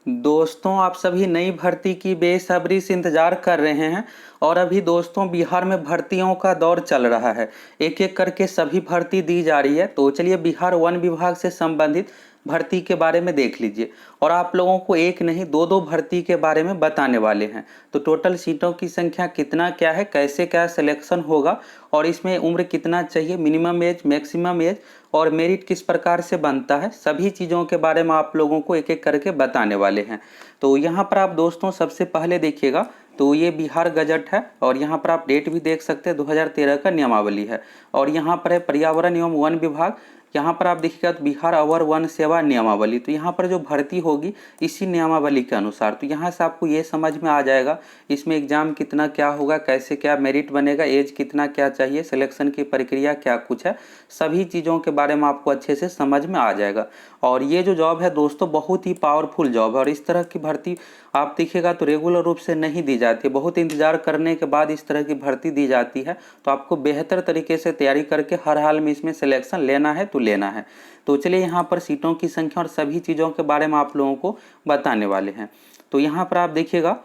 दोस्तों, आप सभी नई भर्ती की बेसब्री से इंतजार कर रहे हैं। और अभी दोस्तों बिहार में भर्तियों का दौर चल रहा है। एक एक करके सभी भर्ती दी जा रही है। तो चलिए बिहार वन विभाग से संबंधित भर्ती के बारे में देख लीजिए। और आप लोगों को एक नहीं दो दो भर्ती के बारे में बताने वाले हैं। तो टोटल सीटों की संख्या कितना क्या है, कैसे क्या सिलेक्शन होगा, और इसमें उम्र कितना चाहिए, मिनिमम एज, मैक्सिमम एज, और मेरिट किस प्रकार से बनता है, सभी चीज़ों के बारे में आप लोगों को एक एक करके बताने वाले हैं। तो यहाँ पर आप दोस्तों सबसे पहले देखिएगा, तो ये बिहार गजट है। और यहाँ पर आप डेट भी देख सकते हैं, 2013 का नियमावली है। और यहाँ पर है पर्यावरण एवं वन विभाग। यहाँ पर आप देखिएगा तो बिहार अवर वन सेवा नियमावली। तो यहाँ पर जो भर्ती होगी इसी नियमावली के अनुसार। तो यहाँ से आपको ये समझ में आ जाएगा इसमें एग्जाम कितना क्या होगा, कैसे क्या मेरिट बनेगा, एज कितना क्या चाहिए, सिलेक्शन की प्रक्रिया क्या कुछ है, सभी चीज़ों के बारे में आपको अच्छे से समझ में आ जाएगा। और ये जो जॉब है दोस्तों बहुत ही पावरफुल जॉब है। और इस तरह की भर्ती आप देखिएगा तो रेगुलर रूप से नहीं दी जाती है, बहुत इंतजार करने के बाद इस तरह की भर्ती दी जाती है। तो आपको बेहतर तरीके से तैयारी करके हर हाल में इसमें सिलेक्शन लेना है तो लेना है। तो चलिए यहाँ पर सीटों की संख्या और सभी चीज़ों के बारे में आप लोगों को बताने वाले हैं। तो यहाँ पर आप देखिएगा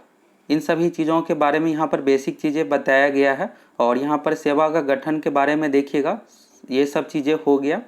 इन सभी चीज़ों के बारे में यहाँ पर बेसिक चीज़ें बताया गया है। और यहाँ पर सेवा का गठन के बारे में देखिएगा, ये सब चीज़ें हो गया।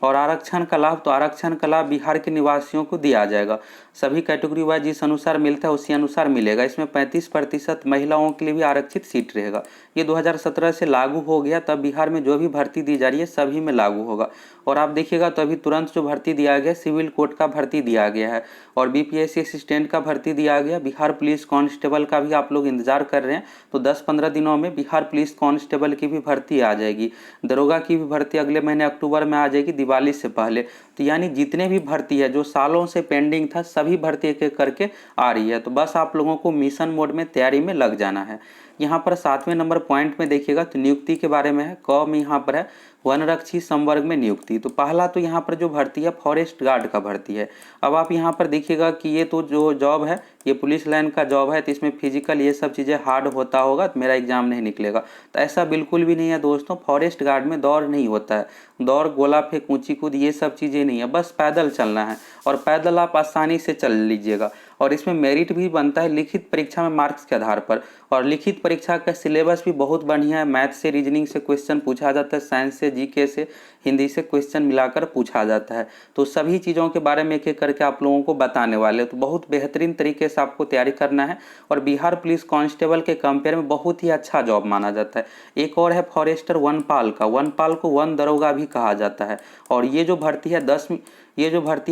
और आरक्षण का लाभ, तो आरक्षण का लाभ बिहार के निवासियों को दिया जाएगा। सभी कैटेगरी वाइज जिस अनुसार मिलता है उसी अनुसार मिलेगा। इसमें 35% महिलाओं के लिए भी आरक्षित सीट रहेगा। ये 2017 से लागू हो गया, तब बिहार में जो भी भर्ती दी जा रही है सभी में लागू होगा। और आप देखिएगा तो अभी तुरंत जो भर्ती दिया गया, सिविल कोर्ट का भर्ती दिया गया है, और बीपीएससी असिस्टेंट का भर्ती दिया गया। बिहार पुलिस कांस्टेबल का भी आप लोग इंतजार कर रहे हैं, तो 10-15 दिनों में बिहार पुलिस कांस्टेबल की भी भर्ती आ जाएगी। दरोगा की भी भर्ती अगले महीने अक्टूबर में आ जाएगी, दिवाली से पहले। तो यानी जितने भी भर्ती है जो सालों से पेंडिंग था, सभी भर्ती एक एक करके आ रही है। तो बस आप लोगों को मिशन मोड में तैयारी में लग जाना है। यहाँ पर 7वें नंबर पॉइंट में देखिएगा तो नियुक्ति के बारे में है। क में यहाँ पर है वनरक्षी संवर्ग में नियुक्ति। तो पहला तो यहाँ पर जो भर्ती है फॉरेस्ट गार्ड का भर्ती है। अब आप यहाँ पर देखिएगा कि ये तो जो जॉब है ये पुलिस लाइन का जॉब है, तो इसमें फिजिकल ये सब चीज़ें हार्ड होता होगा, तो मेरा एग्जाम नहीं निकलेगा। तो ऐसा बिल्कुल भी नहीं है दोस्तों। फॉरेस्ट गार्ड में दौड़ नहीं होता है, दौड़, गोला फेंक, ऊंची कूद, ये सब चीज़ें नहीं है, बस पैदल चलना है। और पैदल आप आसानी से चल लीजिएगा। और इसमें मेरिट भी बनता है लिखित परीक्षा में मार्क्स के आधार पर। और लिखित परीक्षा का सिलेबस भी बहुत बढ़िया है। मैथ से, रीजनिंग से क्वेश्चन पूछा जाता है, साइंस से, जीके से, हिंदी से क्वेश्चन मिलाकर पूछा जाता है। तो सभी चीज़ों के बारे में एक एक करके आप लोगों को बताने वाले, तो बहुत बेहतरीन तरीके से आपको तैयारी करना है। और बिहार पुलिस कांस्टेबल के कंपेयर में बहुत ही अच्छा जॉब माना जाता है। एक और है फॉरेस्टर वनपाल का। वनपाल को वन दरोगा भी कहा जाता है। और ये जो भर्ती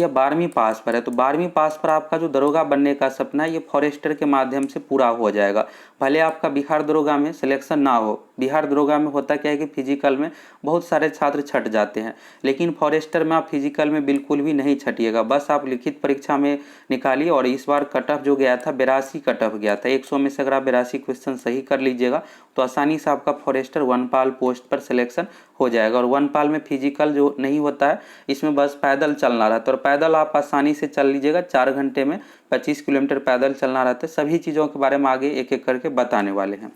है 12वीं पास पर है। तो 12वीं पास पर आपका जो दरोगा बनने का सपना है ये फॉरेस्टर के माध्यम से पूरा हो जाएगा। भले आपका बिहार दरोगा में सिलेक्शन ना हो। बिहार दरोगा में होता क्या है कि फिजिकल में बहुत सारे छात्र छट जाते हैं, लेकिन फॉरेस्टर में आप फिजिकल में बिल्कुल भी नहीं छटिएगा। बस आप लिखित परीक्षा में निकालिए। और इस बार कट ऑफ जो गया था 82 कट ऑफ गया था। 100 में से अगर आप 82 क्वेश्चन सही कर लीजिएगा तो आसानी से आपका फॉरेस्टर वनपाल पोस्ट पर सिलेक्शन हो जाएगा। और वनपाल में फिजिकल जो नहीं होता है, इसमें बस पैदल चलना रहता है। और पैदल आप आसानी से चल लीजिएगा, 4 घंटे में 25 किलोमीटर पैदल चलना रहता है। सभी चीज़ों के बारे में आगे एक एक करके बताने वाले हैं।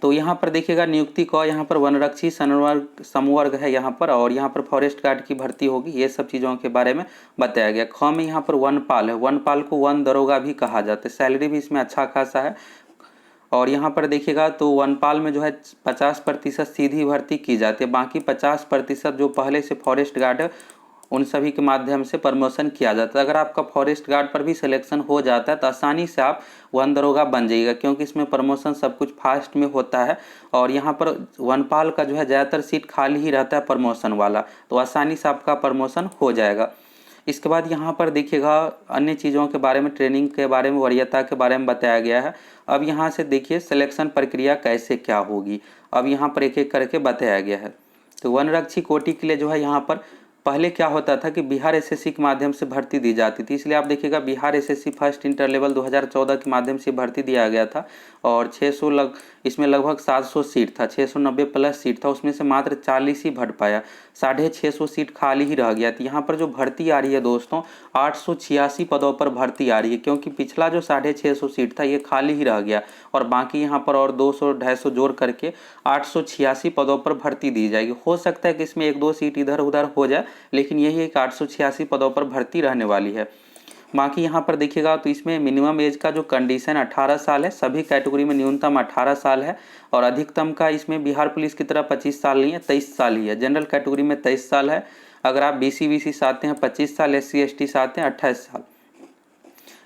तो यहाँ पर देखिएगा नियुक्ति का, यहाँ पर वनरक्षी समवर्ग है यहाँ पर। और यहाँ पर फॉरेस्ट गार्ड की भर्ती होगी, ये सब चीज़ों के बारे में बताया गया। ख में यहाँ पर वनपाल है। वनपाल को वन दरोगा भी कहा जाता है। सैलरी भी इसमें अच्छा खासा है। और यहाँ पर देखिएगा तो वनपाल में जो है 50% सीधी भर्ती की जाती है, बाकी 50% जो पहले से फॉरेस्ट गार्ड है उन सभी के माध्यम से प्रमोशन किया जाता है। अगर आपका फॉरेस्ट गार्ड पर भी सिलेक्शन हो जाता है तो आसानी से आप वन दरोगा बन जाइएगा, क्योंकि इसमें प्रमोशन सब कुछ फास्ट में होता है। और यहाँ पर वनपाल का जो है ज़्यादातर सीट खाली ही रहता है प्रमोशन वाला, तो आसानी से आपका प्रमोशन हो जाएगा। इसके बाद यहाँ पर देखिएगा अन्य चीज़ों के बारे में, ट्रेनिंग के बारे में, वरीयता के बारे में बताया गया है। अब यहाँ से देखिए सिलेक्शन प्रक्रिया कैसे क्या होगी, अब यहाँ पर एक एक करके बताया गया है। तो वनरक्षी कोटि के लिए जो है यहाँ पर पहले क्या होता था कि बिहार एसएससी के माध्यम से भर्ती दी जाती थी, इसलिए आप देखिएगा Bihar SSC first inter level 2014 के माध्यम से भर्ती दिया गया था। और 600 इसमें लगभग 700 सीट था, 690 प्लस सीट था, उसमें से मात्र 40 ही भर पाया, 650 सीट खाली ही रह गया। तो यहाँ पर जो भर्ती आ रही है दोस्तों 886 पदों पर भर्ती आ रही है, क्योंकि पिछला जो 650 सीट था ये खाली ही रह गया। और बाकी यहाँ पर और 200-250 जोड़ करके 886 पदों पर भर्ती दी जाएगी। हो सकता है कि इसमें 1-2 सीट इधर उधर हो जाए, लेकिन यही एक 886 पदों पर भर्ती रहने वाली है। बाकी यहाँ पर देखिएगा तो इसमें मिनिमम एज का जो कंडीशन 18 साल है, सभी कैटेगरी में न्यूनतम 18 साल है और अधिकतम का इसमें बिहार पुलिस की तरह 25 साल नहीं है, 23 साल ही है। जनरल कैटेगरी में 23 साल है। अगर आप BC से आते हैं 25 साल, SC ST से आते हैं 28 साल।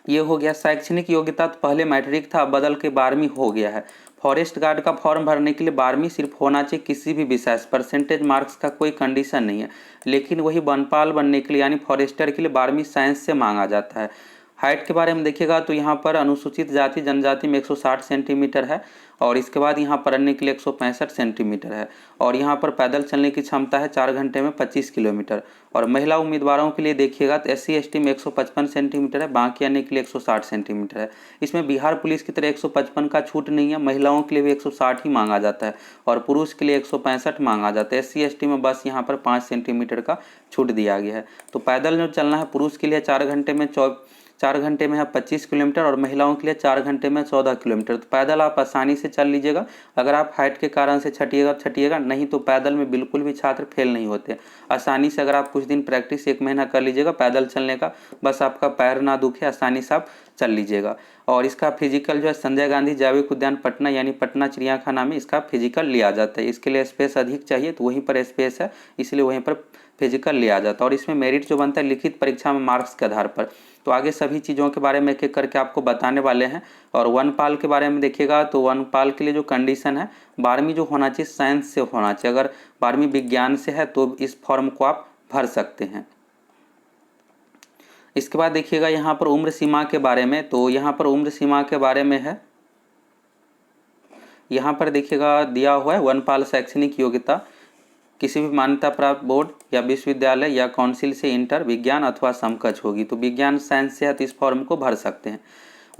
ये हो गया। शैक्षणिक योग्यता तो पहले मैट्रिक था, अब बदल के 12वीं हो गया है। फॉरेस्ट गार्ड का फॉर्म भरने के लिए 12वीं सिर्फ होना चाहिए, किसी भी विषय से, परसेंटेज मार्क्स का कोई कंडीशन नहीं है। लेकिन वही वनपाल बनने के लिए यानी फॉरेस्टर के लिए 12वीं साइंस से मांगा जाता है। हाइट के बारे में देखिएगा तो यहाँ पर अनुसूचित जाति जनजाति में 160 सेंटीमीटर है और इसके बाद यहाँ पर अन्य के लिए 165 सेंटीमीटर है और यहाँ पर पैदल चलने की क्षमता है 4 घंटे में 25 किलोमीटर। और महिला उम्मीदवारों के लिए देखिएगा तो SC ST में 155 सेंटीमीटर है, बाकी अन्य के लिए 160 सेंटीमीटर है। इसमें बिहार पुलिस की तरह 155 का छूट नहीं है, महिलाओं के लिए भी 160 ही मांगा जाता है और पुरुष के लिए 165 मांगा जाता है। SC ST में बस यहाँ पर 5 सेंटीमीटर का छूट दिया गया है। तो पैदल जो चलना है पुरुष के लिए 4 घंटे में है 25 किलोमीटर और महिलाओं के लिए 4 घंटे में 14 किलोमीटर। तो पैदल आप आसानी से चल लीजिएगा। अगर आप हाइट के कारण से छटिएगा, नहीं तो पैदल में बिल्कुल भी छात्र फेल नहीं होते। आसानी से अगर आप कुछ दिन प्रैक्टिस 1 महीना कर लीजिएगा पैदल चलने का, बस आपका पैर ना दुखे, आसानी से आप चल लीजिएगा। और इसका फिजिकल जो है संजय गांधी जैविक उद्यान पटना यानी पटना चिड़ियाखाना में इसका फिजिकल लिया जाता है। इसके लिए स्पेस अधिक चाहिए तो वहीं पर स्पेस है, इसलिए वहीं पर फिजिकल लिया जाता है। और इसमें मेरिट जो बनता है लिखित परीक्षा में मार्क्स के आधार पर। तो आगे सभी चीज़ों के बारे में एक एक करके आपको बताने वाले हैं। और वनपाल के बारे में देखिएगा तो वनपाल के लिए जो कंडीशन है 12वीं जो होना चाहिए साइंस से होना चाहिए। अगर 12वीं विज्ञान से है तो इस फॉर्म को आप भर सकते हैं। इसके बाद देखिएगा यहाँ पर उम्र सीमा के बारे में, तो यहाँ पर उम्र सीमा के बारे में है, यहाँ पर देखिएगा दिया हुआ है वनपाल शैक्षणिक योग्यता किसी भी मान्यता प्राप्त बोर्ड या विश्वविद्यालय या काउंसिल से इंटर विज्ञान अथवा समकक्ष होगी। तो विज्ञान साइंस से इस फॉर्म को भर सकते हैं।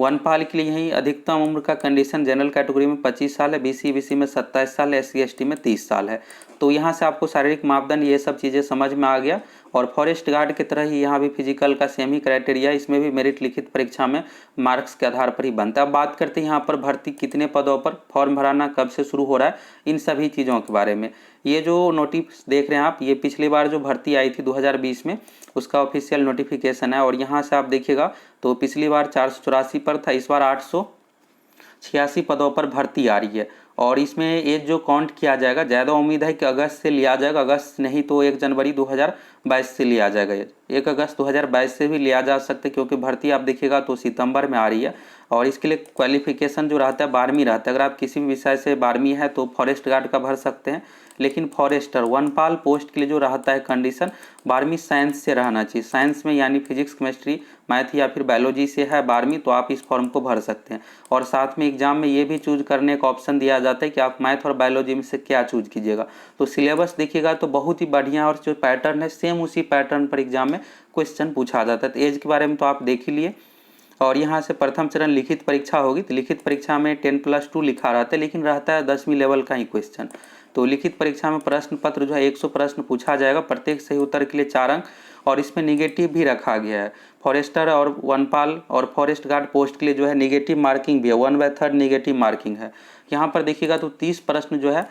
वनपाल के लिए यही अधिकतम उम्र का कंडीशन जनरल कैटेगरी में 25 साल है, BC में 27 साल है, SC ST में 30 साल है। तो यहाँ से आपको शारीरिक मापदंड ये सब चीज़ें समझ में आ गया। और फॉरेस्ट गार्ड की तरह ही यहाँ भी फिजिकल का सेम ही क्राइटेरिया, इसमें भी मेरिट लिखित परीक्षा में मार्क्स के आधार पर ही बनता है। अब बात करते हैं यहाँ पर भर्ती कितने पदों पर, फॉर्म भराना कब से शुरू हो रहा है, इन सभी चीज़ों के बारे में। ये जो नोटिस देख रहे हैं आप, ये पिछली बार जो भर्ती आई थी 2020 में उसका ऑफिशियल नोटिफिकेशन है। और यहाँ से आप देखिएगा तो पिछली बार 484 पर था, इस बार 886 पदों पर भर्ती आ रही है। और इसमें एज जो काउंट किया जाएगा, ज़्यादा उम्मीद है कि अगस्त से लिया जाएगा, अगस्त नहीं तो 1 जनवरी 2022 से लिया जाएगा। 1 अगस्त 2022 से भी लिया जा सकता है क्योंकि भर्ती आप देखिएगा तो सितंबर में आ रही है। और इसके लिए क्वालिफिकेशन जो रहता है 12वीं रहता है। अगर आप किसी भी विषय से 12वीं है तो फॉरेस्ट गार्ड का भर सकते हैं। लेकिन फॉरेस्टर वनपाल पोस्ट के लिए जो रहता है कंडीशन 12वीं साइंस से रहना चाहिए। साइंस में यानी फिजिक्स केमिस्ट्री मैथ या फिर बायोलॉजी से है 12वीं तो आप इस फॉर्म को भर सकते हैं। और साथ में एग्जाम में ये भी चूज करने का ऑप्शन दिया जाता है कि आप मैथ और बायोलॉजी में से क्या चूज कीजिएगा। तो सिलेबस देखिएगा तो बहुत ही बढ़िया और जो पैटर्न है सेम उसी पैटर्न पर एग्जाम में क्वेश्चन पूछा जाता है। तो एज के बारे में तो आप देख ही लिए। और यहाँ से प्रथम चरण लिखित परीक्षा होगी। तो लिखित परीक्षा में 10+2 लिखा रहता है लेकिन रहता है 10वीं लेवल का ही क्वेश्चन। तो लिखित परीक्षा में प्रश्न पत्र जो है 100 प्रश्न पूछा जाएगा, प्रत्येक सही उत्तर के लिए 4 अंक और इसमें निगेटिव भी रखा गया है। फॉरेस्टर और वनपाल और फॉरेस्ट गार्ड पोस्ट के लिए जो है निगेटिव मार्किंग भी है, 1/3 निगेटिव मार्किंग है। यहाँ पर देखिएगा तो 30 प्रश्न जो है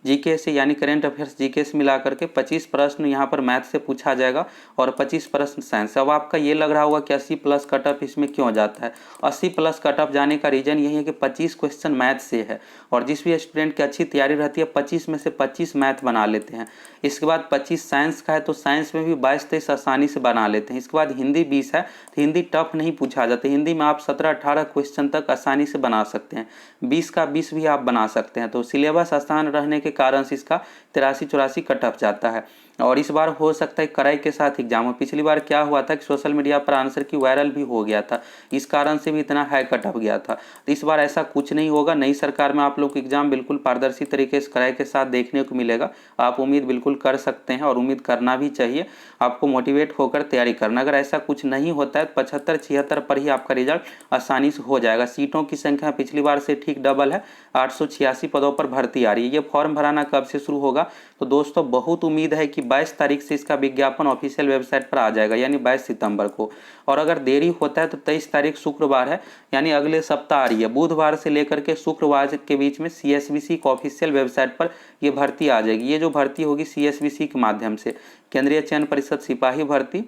जीके से यानी करेंट अफेयर्स जीके से मिला करके 25 प्रश्न यहाँ पर मैथ से पूछा जाएगा और 25 प्रश्न साइंस। अब आपका ये लग रहा होगा कि 80+ कट ऑफ इसमें क्यों जाता है। 80+ कट ऑफ जाने का रीज़न यही है कि 25 क्वेश्चन मैथ से है और जिस भी स्टूडेंट की अच्छी तैयारी रहती है 25 में से 25 मैथ बना लेते हैं। इसके बाद 25 साइंस का है तो साइंस में भी 22-23 आसानी से बना लेते हैं। इसके बाद हिंदी 20 है तो हिंदी टफ नहीं पूछा जाता। हिंदी में आप 17-18 क्वेश्चन तक आसानी से बना सकते हैं, 20 का 20 भी आप बना सकते हैं। तो सिलेबस आसान रहने के कारण से इसका 83-84 कट ऑफ जाता है। और इस बार हो सकता है कड़ाई के साथ एग्जाम हो। पिछली बार क्या हुआ था कि सोशल मीडिया पर आंसर की वायरल भी हो गया था, इस कारण से भी इतना हाई कट ऑफ गया था। तो इस बार ऐसा कुछ नहीं होगा। नई सरकार में आप लोग एग्जाम बिल्कुल पारदर्शी तरीके से कड़ाई के साथ देखने को मिलेगा। आप उम्मीद बिल्कुल कर सकते हैं और उम्मीद करना भी चाहिए। आपको मोटिवेट होकर तैयारी करना। अगर ऐसा कुछ नहीं होता है 75-76 पर ही आपका रिजल्ट आसानी से हो जाएगा। सीटों की संख्या पिछली बार से ठीक डबल है, 886 पदों पर भर्ती आ रही है। ये फॉर्म भराना कब से शुरू होगा तो दोस्तों बहुत उम्मीद है कि 22 तारीख से इसका विज्ञापन ऑफिशियल वेबसाइट पर आ जाएगा यानी 22 सितंबर को। और अगर देरी होता है तो 23 तारीख शुक्रवार है यानी अगले सप्ताह आ रही है। बुधवार से लेकर के शुक्रवार के बीच में CSBC की ऑफिशियल वेबसाइट पर ये भर्ती आ जाएगी। ये जो भर्ती होगी CSBC के माध्यम से, केंद्रीय चयन परिषद सिपाही भर्ती,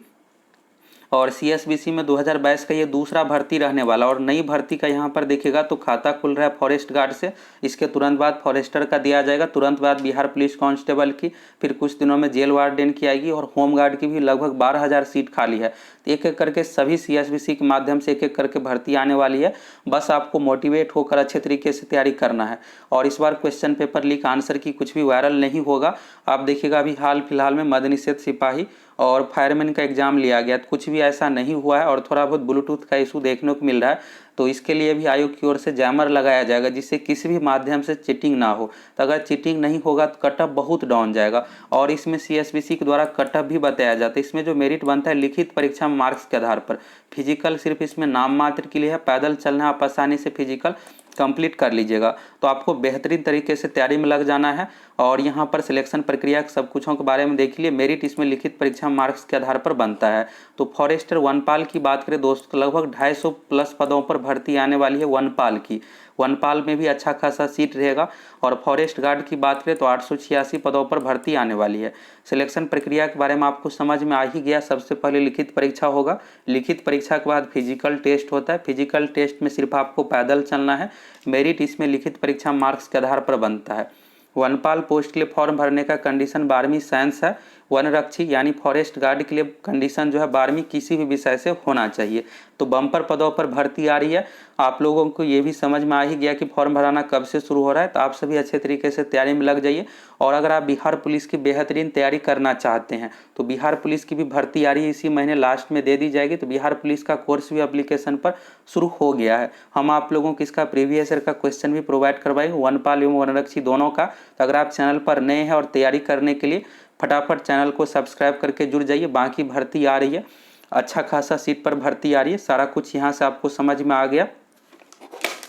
और सीएसबीसी में 2022 का ये दूसरा भर्ती रहने वाला। और नई भर्ती का यहाँ पर देखिएगा तो खाता खुल रहा है फॉरेस्ट गार्ड से, इसके तुरंत बाद फॉरेस्टर का दिया जाएगा, तुरंत बाद बिहार पुलिस कांस्टेबल की, फिर कुछ दिनों में जेल वार्डन की आएगी और होम गार्ड की भी लगभग 12,000 सीट खाली है। तो एक एक करके सभी सीएसबीसी के माध्यम से एक एक करके भर्ती आने वाली है। बस आपको मोटिवेट होकर अच्छे तरीके से तैयारी करना है। और इस बार क्वेश्चन पेपर लीक आंसर की कुछ भी वायरल नहीं होगा। आप देखिएगा अभी हाल फिलहाल में मद्य निषेध सिपाही और फायरमैन का एग्जाम लिया गया, तो कुछ भी ऐसा नहीं हुआ है और थोड़ा बहुत ब्लूटूथ का इशू देखने को मिल रहा है। तो इसके लिए भी आयोग की ओर से जैमर लगाया जाएगा जिससे किसी भी माध्यम से चीटिंग ना हो। तो अगर चीटिंग नहीं होगा तो कट ऑफ बहुत डाउन जाएगा। और इसमें सीएसबीसी के द्वारा कट ऑफ भी बताया जाता है। इसमें जो मेरिट बनता है लिखित परीक्षा में मार्क्स के आधार पर, फिजिकल सिर्फ इसमें नाम मात्र के लिए है, पैदल चलना आप आसानी से फिजिकल कंप्लीट कर लीजिएगा। तो आपको बेहतरीन तरीके से तैयारी में लग जाना है। और यहाँ पर सिलेक्शन प्रक्रिया सब कुछों के बारे में देख लिए। मेरिट इसमें लिखित परीक्षा मार्क्स के आधार पर बनता है। तो फॉरेस्टर वनपाल की बात करें दोस्तों, लगभग 250 प्लस पदों पर भर्ती आने वाली है वनपाल की। वनपाल में भी अच्छा खासा सीट रहेगा। और फॉरेस्ट गार्ड की बात करें तो 886 पदों पर भर्ती आने वाली है। सिलेक्शन प्रक्रिया के बारे में आपको समझ में आ ही गया। सबसे पहले लिखित परीक्षा होगा, लिखित परीक्षा के बाद फिजिकल टेस्ट होता है। फिजिकल टेस्ट में सिर्फ आपको पैदल चलना है। मेरिट इसमें लिखित परीक्षा मार्क्स के आधार पर बनता है। वनपाल पोस्ट के लिए फॉर्म भरने का कंडीशन 12वीं साइंस है। वनरक्षी यानी फॉरेस्ट गार्ड के लिए कंडीशन जो है 12वीं किसी भी विषय से होना चाहिए। तो बम्पर पदों पर भर्ती आ रही है। आप लोगों को ये भी समझ में आ ही गया कि फॉर्म भराना कब से शुरू हो रहा है। तो आप सभी अच्छे तरीके से तैयारी में लग जाइए। और अगर आप बिहार पुलिस की बेहतरीन तैयारी करना चाहते हैं तो बिहार पुलिस की भी भर्ती आ रही है, इसी महीने लास्ट में दे दी जाएगी। तो बिहार पुलिस का कोर्स भी एप्लीकेशन पर शुरू हो गया है। हम आप लोगों को इसका प्रीवियस ईयर का क्वेश्चन भी प्रोवाइड करवाएंगे, वनपाल एवं वनरक्षी दोनों का। तो अगर आप चैनल पर नए हैं और तैयारी करने के लिए फटाफट चैनल को सब्सक्राइब करके जुड़ जाइए। बाकी भर्ती आ रही है, अच्छा खासा सीट पर भर्ती आ रही है। सारा कुछ यहाँ से आपको समझ में आ गया।